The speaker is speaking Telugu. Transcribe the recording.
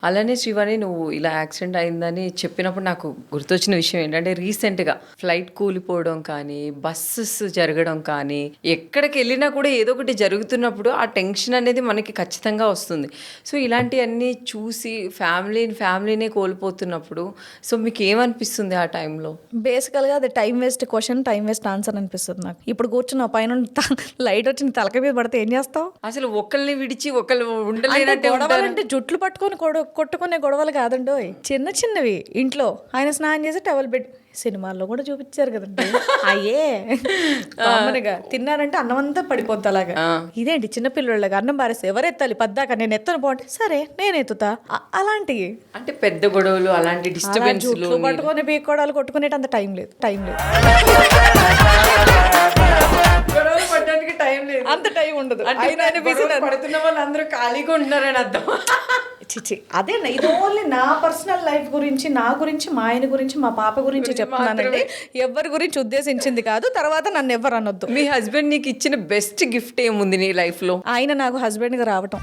అలానే శ్రీవాణి, నువ్వు ఇలా యాక్సిడెంట్ అయిందని చెప్పినప్పుడు నాకు గుర్తొచ్చిన విషయం ఏంటంటే, రీసెంట్‌గా ఫ్లైట్ కూలిపోవడం కానీ, బస్సెస్ జరగడం కానీ, ఎక్కడికి వెళ్ళినా కూడా ఏదో ఒకటి జరుగుతున్నప్పుడు ఆ టెన్షన్ అనేది మనకి ఖచ్చితంగా వస్తుంది. సో, ఇలాంటియన్నీ చూసి ఫ్యామిలీనే కోల్పోతున్నప్పుడు సో, మీకేమనిపిస్తుంది ఆ టైంలో? బేసికల్‌గా అది time waste question, time waste answer అనిపిస్తుంది నాకు. ఇప్పుడు కూర్చున్నావు పైనుండి లైట్ వచ్చి నీ తలకాయ మీద పడితే ఏం చేస్తావు? అసలు ఒకళ్ళని విడిచి ఒకళ్ళు అంటే ఉండలేనట్టే ఉంటారు. గొడవలంటే జుట్లు పట్టుకొని కొట్టుకునే గొడవలు కాదండోయ్. చిన్న చిన్నవి ఇంట్లో ఆయన స్నానం చేసి టవల్ పెట్టి సినిమాల్లో కూడా చూపించారు కదండి. అయ్యే కామన్‌గా తిన్నారంటే అన్నం అంతా పడిపోద్ది అలాగా. ఇదేంటి చిన్నపిల్లలాగా అన్నం బారేస్తే ఎవరు ఎత్తాలి పద్దాక నేను ఎత్తను పోంటే సరే నేను ఎత్తుతా అలాంటివి. అంటే పెద్ద గొడవలు అలాంటి డిస్టర్బెన్స్లు జుట్లు పట్టుకొని పీక్కోవడాలు కొట్టుకునేట అంత టైం లేదు. గొడవలు పడడానికి టైం లేదు. అంత టైం ఉండదు. అంటే పడుతున్న వాళ్ళు అందరూ ఖాళీగా ఉంటున్నారని అర్థం. చిచి అదే ఇది ఓన్లీ నా పర్సనల్ లైఫ్ గురించి, నా గురించి, మా ఆయన గురించి, మా పాప గురించి చెప్తున్నానండి. ఎవరి గురించి ఉద్దేశించింది కాదు. తర్వాత నన్ను ఎవరు అనొద్దు. మీ హస్బెండ్ నీకు ఇచ్చిన బెస్ట్ గిఫ్ట్ ఏముంది నీ లైఫ్ లో? ఆయన నాకు హస్బెండ్గా రావటం.